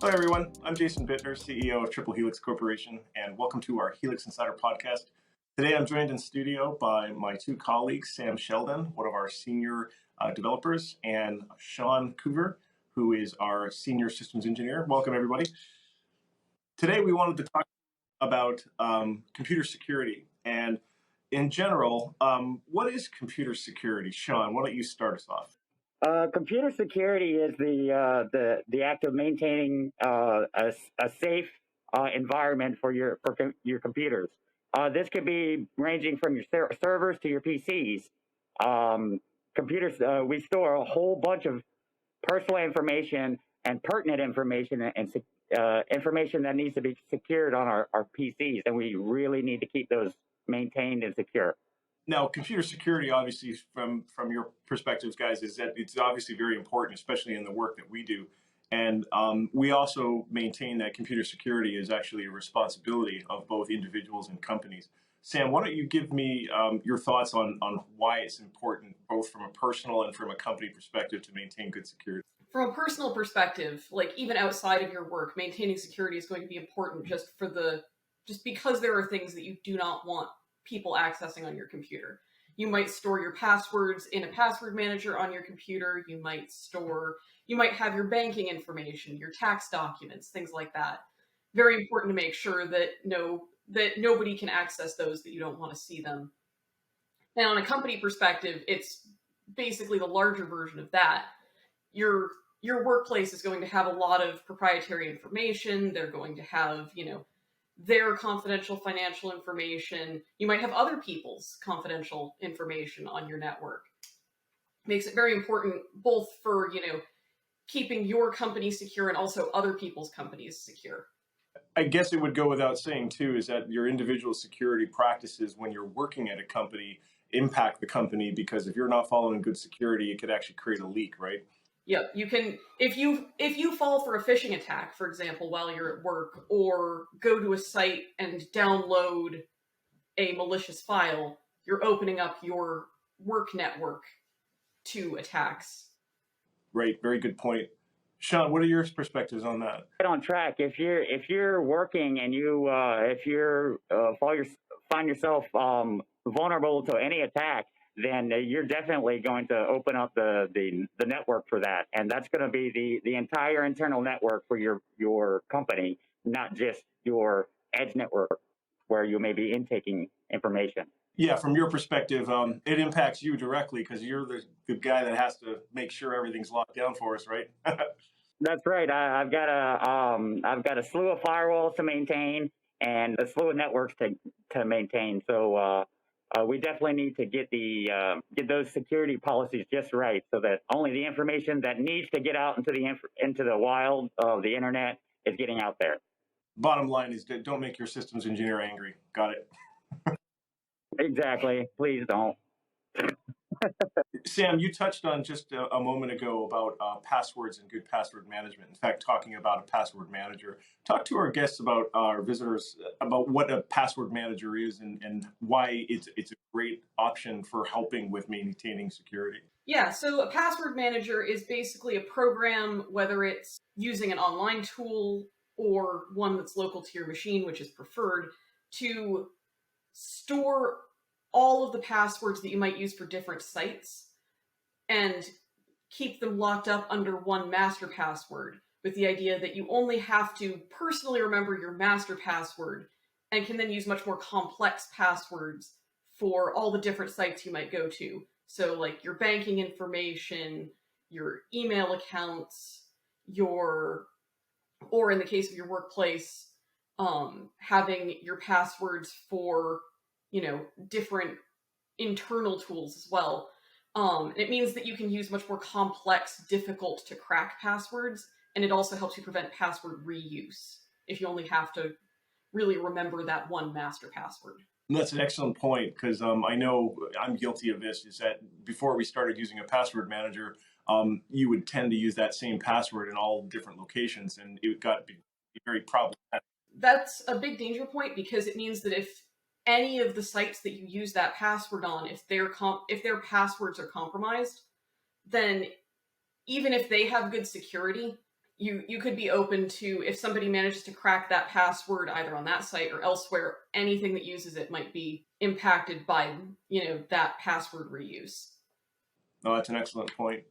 Hello, everyone. I'm Jason Bittner, CEO of Triple Helix Corporation, and welcome to our Helix Insider Podcast. Today, I'm joined in studio by my two colleagues, Sam Sheldon, one of our senior developers, and Sean Coover, who is our senior systems engineer. Welcome, everybody. Today, we wanted to talk about computer security. And in general, what is computer security? Sean, why don't you start us off? Computer security is the act of maintaining a safe environment for your computers. This could be ranging from your servers to your PCs. Computers, we store a whole bunch of personal information and pertinent information and information that needs to be secured on our PCs, and we really need to keep those maintained and secure. Now, computer security, obviously, from your perspectives, guys, is that it's obviously very important, especially in the work that we do. And we also maintain that computer security is actually a responsibility of both individuals and companies. Sam, why don't you give me your thoughts on why it's important, both from a personal and from a company perspective, to maintain good security? From a personal perspective, like even outside of your work, maintaining security is going to be important just because there are things that you do not want people accessing on your computer. You might store your passwords in a password manager on your computer. You might have your banking information, your tax documents, things like that. Very important to make sure that nobody can access those, that you don't want to see them. And on a company perspective, it's basically the larger version of that. Your workplace is going to have a lot of proprietary information. They're going to have, their confidential financial information. You might have other people's confidential information on your network. Makes it very important both for, keeping your company secure and also other people's companies secure. I guess it would go without saying, too, is that your individual security practices when you're working at a company impact the company, because if you're not following good security, it could actually create a leak, right? Yep, you can, if you fall for a phishing attack, for example, while you're at work, or go to a site and download a malicious file, you're opening up your work network to attacks. Right, very good point. Sean, what are your perspectives on that? Right on track. If you're working and you find yourself vulnerable to any attack, then you're definitely going to open up the network for that. And that's going to be the entire internal network for your company, not just your edge network where you may be intaking information. Yeah, from your perspective, it impacts you directly because you're the guy that has to make sure everything's locked down for us, right? That's right. I've got a slew of firewalls to maintain and a slew of networks to maintain. So we definitely need to get those security policies just right, so that only the information that needs to get out into the wild of the internet is getting out there. Bottom line is, don't make your systems engineer angry. Got it. Exactly. Please don't. Sam, you touched on just a moment ago about passwords and good password management. In fact, talking about a password manager. Talk to our guests, about our visitors, about what a password manager is and why it's a great option for helping with maintaining security. Yeah, so a password manager is basically a program, whether it's using an online tool or one that's local to your machine, which is preferred, to store all of the passwords that you might use for different sites and keep them locked up under one master password, with the idea that you only have to personally remember your master password and can then use much more complex passwords for all the different sites you might go to. So like your banking information, your email accounts, or in the case of your workplace, having your passwords for, different internal tools as well. It means that you can use much more complex, difficult to crack passwords, and it also helps you prevent password reuse if you only have to really remember that one master password. And that's an excellent point, because I know I'm guilty of this, is that before we started using a password manager, you would tend to use that same password in all different locations, and it got to be very problematic. That's a big danger point, because it means that if any of the sites that you use that password on, if their passwords are compromised, then even if they have good security, you could be open to, if somebody manages to crack that password either on that site or elsewhere, anything that uses it might be impacted by, that password reuse. No, that's an excellent point.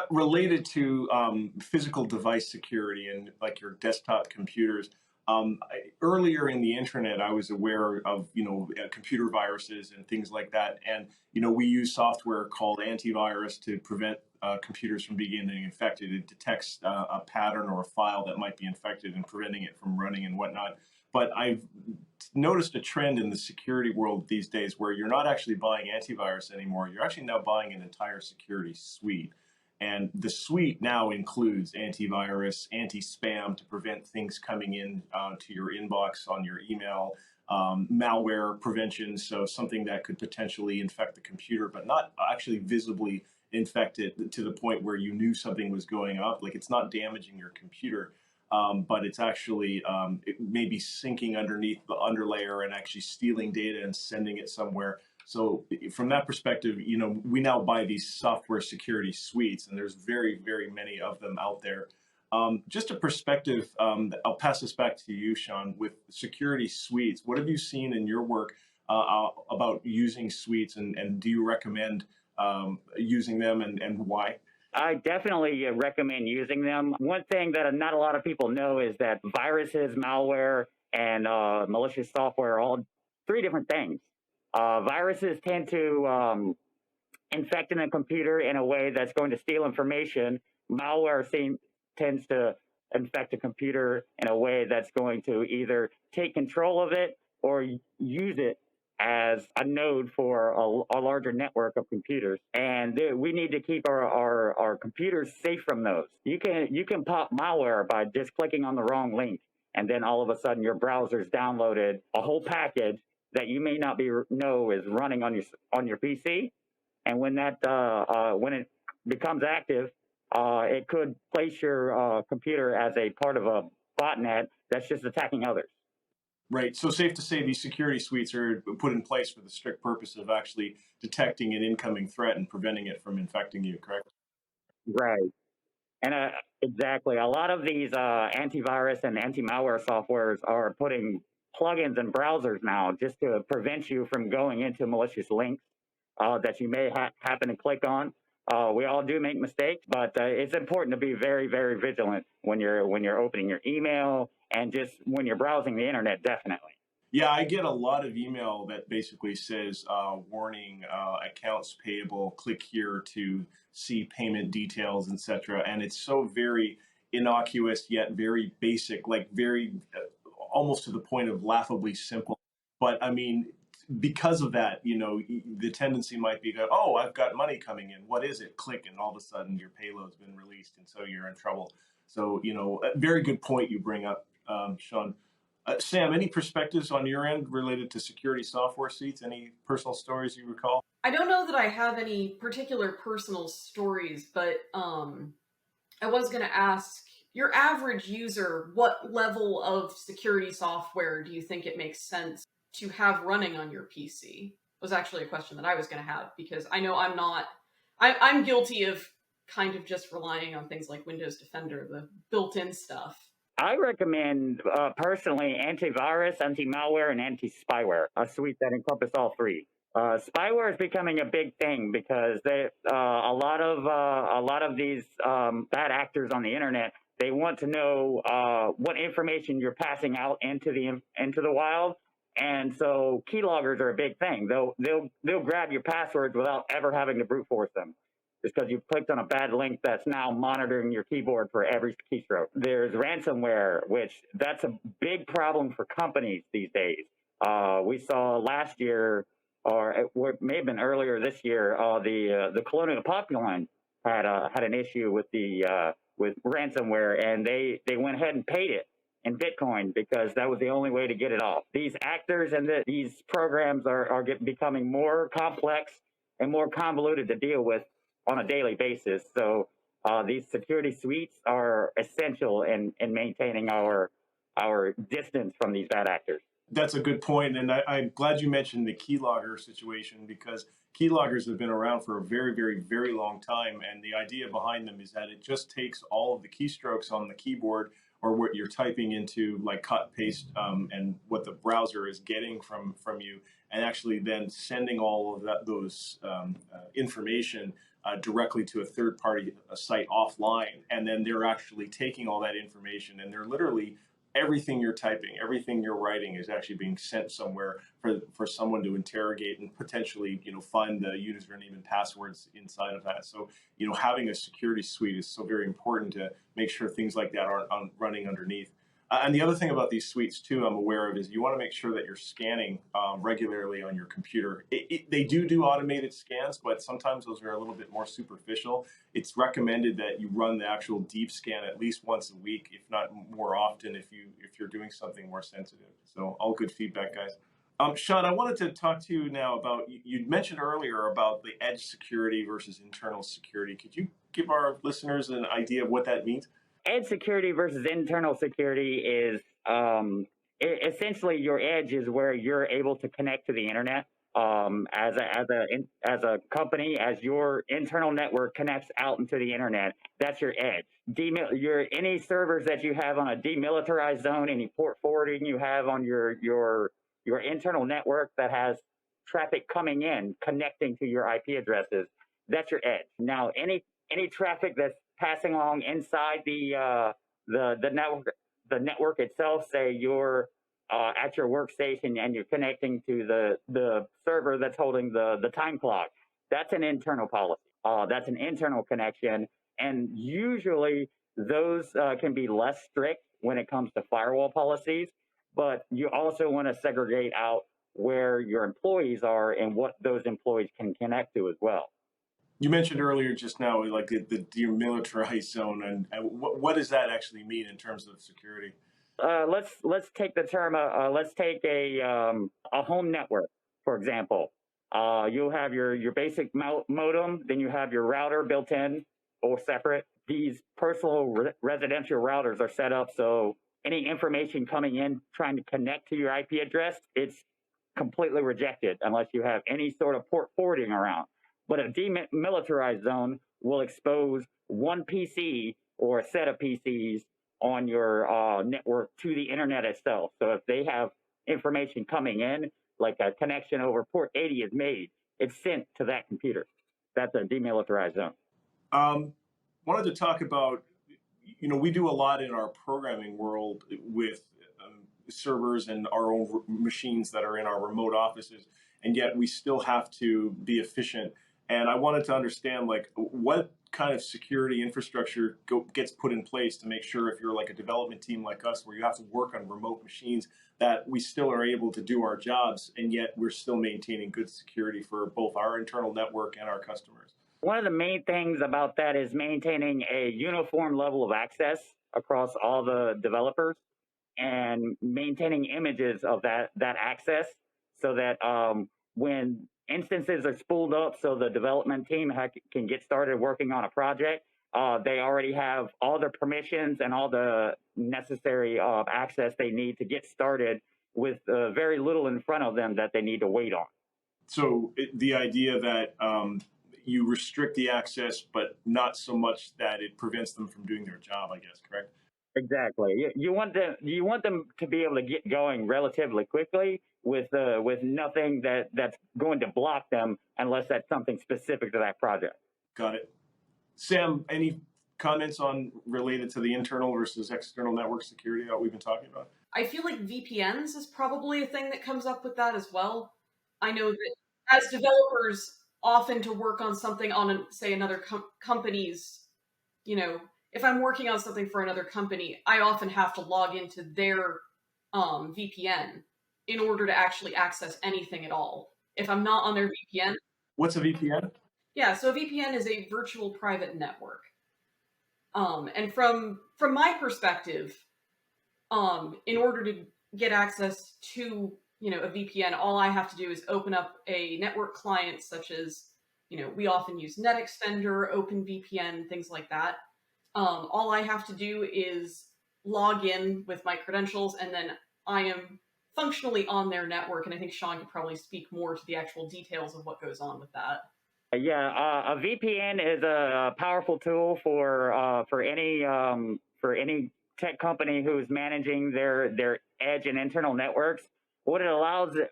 Related to physical device security and like your desktop computers, earlier in the internet, I was aware of computer viruses and things like that, and we use software called antivirus to prevent computers from being infected. It detects a pattern or a file that might be infected and preventing it from running and whatnot. But I've noticed a trend in the security world these days where you're not actually buying antivirus anymore. You're actually now buying an entire security suite. And the suite now includes antivirus, anti-spam to prevent things coming in to your inbox on your email, malware prevention, so something that could potentially infect the computer, but not actually visibly infect it to the point where you knew something was going up. Like it's not damaging your computer, but it's actually it may be sinking underneath the underlayer and actually stealing data and sending it somewhere. So from that perspective, we now buy these software security suites, and there's very, very many of them out there. Just a perspective, I'll pass this back to you, Sean, with security suites. What have you seen in your work about using suites, and do you recommend using them, and why? I definitely recommend using them. One thing that not a lot of people know is that viruses, malware, and malicious software are all three different things. Viruses tend to infect in a computer in a way that's going to steal information. Malware tends to infect a computer in a way that's going to either take control of it or use it as a node for a larger network of computers. And we need to keep our computers safe from those. You can pop malware by just clicking on the wrong link, and then all of a sudden your browser's downloaded a whole package that you may not know is running on your PC, and when it becomes active, it could place your computer as a part of a botnet that's just attacking others. Right. So safe to say these security suites are put in place for the strict purpose of actually detecting an incoming threat and preventing it from infecting you, correct? Right. And exactly. A lot of these antivirus and anti-malware softwares are putting plugins in browsers now just to prevent you from going into malicious links that you may happen to click on. We all do make mistakes, but it's important to be very, very vigilant when you're opening your email and just when you're browsing the internet, definitely. Yeah, I get a lot of email that basically says, warning, accounts payable, click here to see payment details, etc. And it's so very innocuous yet very basic, like very almost to the point of laughably simple. But I mean, because of that, the tendency might be that, oh, I've got money coming in. What is it? Click, and all of a sudden your payload's been released, and so you're in trouble. So, a very good point you bring up, Sean. Sam, any perspectives on your end related to security software suites? Any personal stories you recall? I don't know that I have any particular personal stories, but I was going to ask, your average user, what level of security software do you think it makes sense to have running on your PC? Was actually a question that I was going to have, because I know I'm guilty of kind of just relying on things like Windows Defender, the built-in stuff. I recommend personally antivirus, anti-malware, and anti-spyware, a suite that encompasses all three. Spyware is becoming a big thing because a lot of these bad actors on the internet, they want to know what information you're passing out into the wild, and so keyloggers are a big thing. They'll grab your passwords without ever having to brute force them, just because you clicked on a bad link that's now monitoring your keyboard for every keystroke. There's ransomware, which that's a big problem for companies these days. We saw last year, or it may have been earlier this year, the Colonial Pipeline had an issue with ransomware, and they went ahead and paid it in Bitcoin because that was the only way to get it off. These actors and these programs are becoming more complex and more convoluted to deal with on a daily basis. So these security suites are essential in maintaining our distance from these bad actors. That's a good point, and I'm glad you mentioned the keylogger situation, because keyloggers have been around for a very, very, very long time, and the idea behind them is that it just takes all of the keystrokes on the keyboard or what you're typing into, like cut, paste, and what the browser is getting from you, and actually then sending all of those information directly to a third-party site offline, and then they're actually taking all that information, and they're literally everything you're typing, everything you're writing is actually being sent somewhere for someone to interrogate and potentially, find the username and passwords inside of that. So, having a security suite is so very important to make sure things like that aren't running underneath. And the other thing about these suites too, I'm aware of, is you want to make sure that you're scanning regularly on your computer. They do automated scans, but sometimes those are a little bit more superficial. It's recommended that you run the actual deep scan at least once a week, if not more often, if you're doing something more sensitive. So all good feedback, guys. Sean, I wanted to talk to you now about, you mentioned earlier about the edge security versus internal security. Could you give our listeners an idea of what that means? Edge security versus internal security is essentially your edge is where you're able to connect to the internet as a company, as your internal network connects out into the internet. That's your edge. Any servers that you have on a demilitarized zone, any port forwarding you have on your internal network that has traffic coming in, connecting to your IP addresses, that's your edge. Now, any traffic that's passing along inside the network itself, say you're at your workstation and you're connecting to the server that's holding the time clock, that's an internal policy. That's an internal connection, and usually those can be less strict when it comes to firewall policies, but you also want to segregate out where your employees are and what those employees can connect to as well. You mentioned earlier just now, like the demilitarized zone, and what does that actually mean in terms of security? Let's take the term. Let's take a home network, for example. You'll have your basic modem, then you have your router built in or separate. These personal residential routers are set up so any information coming in trying to connect to your IP address, it's completely rejected unless you have any sort of port forwarding around. But a demilitarized zone will expose one PC or a set of PCs on your network to the internet itself. So if they have information coming in, like a connection over port 80 is made, it's sent to that computer. That's a demilitarized zone. Wanted to talk about, we do a lot in our programming world with servers and our own machines that are in our remote offices, and yet we still have to be efficient. And I wanted to understand, like, what kind of security infrastructure gets put in place to make sure, if you're like a development team like us, where you have to work on remote machines, that we still are able to do our jobs, and yet we're still maintaining good security for both our internal network and our customers. One of the main things about that is maintaining a uniform level of access across all the developers and maintaining images of that access so that when instances are spooled up so the development team can get started working on a project, they already have all the permissions and all the necessary access they need to get started with very little in front of them that they need to wait on. So the idea that you restrict the access, but not so much that it prevents them from doing their job, I guess, correct? Exactly. You want them to be able to get going relatively quickly with nothing that's going to block them unless that's something specific to that project. Got it. Sam, any comments on related to the internal versus external network security that we've been talking about? I feel like VPNs is probably a thing that comes up with that as well. I know that as developers, often to work on something on, say, another company's, if I'm working on something for another company, I often have to log into their VPN in order to actually access anything at all. If I'm not on their VPN. What's a VPN? Yeah, so a VPN is a virtual private network. And from my perspective, in order to get access to, a VPN, all I have to do is open up a network client such as, we often use NetExtender, OpenVPN, things like that. All I have to do is log in with my credentials, and then I am functionally on their network. And I think Sean could probably speak more to the actual details of what goes on with that. Yeah, a VPN is a powerful tool for any tech company who's managing their edge and internal networks. What it allows is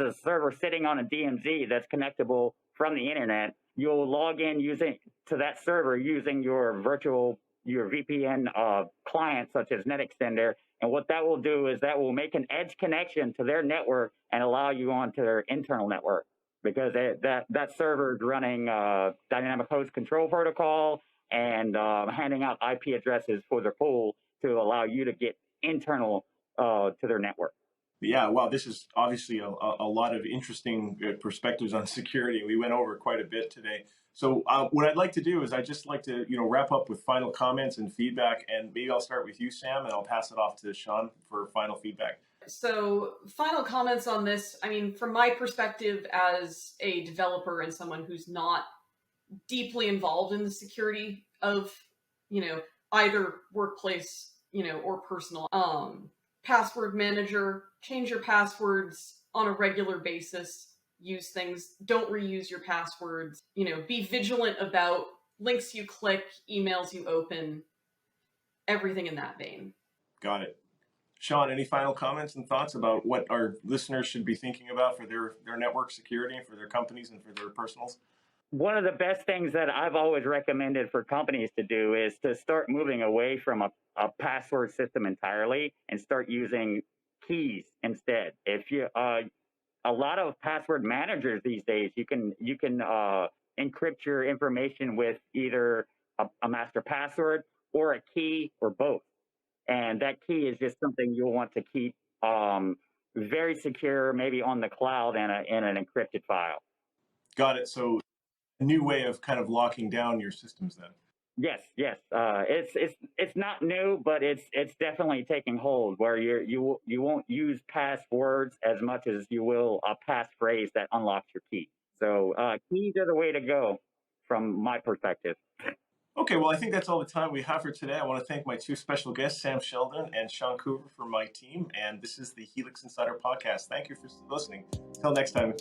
a server sitting on a DMZ that's connectable from the internet. You'll log in to that server using your VPN client, such as NetExtender. And what that will do is that will make an edge connection to their network and allow you onto their internal network, because that server is running dynamic host control protocol and handing out IP addresses for their pool to allow you to get internal to their network. Yeah, wow, this is obviously a lot of interesting perspectives on security. We went over quite a bit today. So what I'd like to do is I'd just like to wrap up with final comments and feedback, and maybe I'll start with you, Sam, and I'll pass it off to Sean for final feedback. So final comments on this. I mean, from my perspective as a developer and someone who's not deeply involved in the security of, either workplace, or personal, password manager, change your passwords on a regular basis, use things, don't reuse your passwords, be vigilant about links you click, emails you open, everything in that vein. Got it. Sean, any final comments and thoughts about what our listeners should be thinking about for their network security and for their companies and for their personals? One of the best things that I've always recommended for companies to do is to start moving away from a password system entirely and start using keys instead. If you a lot of password managers these days, you can encrypt your information with either a master password or a key or both. And that key is just something you'll want to keep very secure, maybe on the cloud in an encrypted file. Got it. So a new way of kind of locking down your systems then. Yes. It's not new, but it's definitely taking hold, where you won't use passwords as much as you will a passphrase that unlocks your key. So keys are the way to go from my perspective. Okay, well, I think that's all the time we have for today. I want to thank my two special guests, Sam Sheldon and Sean Coover, from my team. And this is the Helix Insider Podcast. Thank you for listening. Until next time.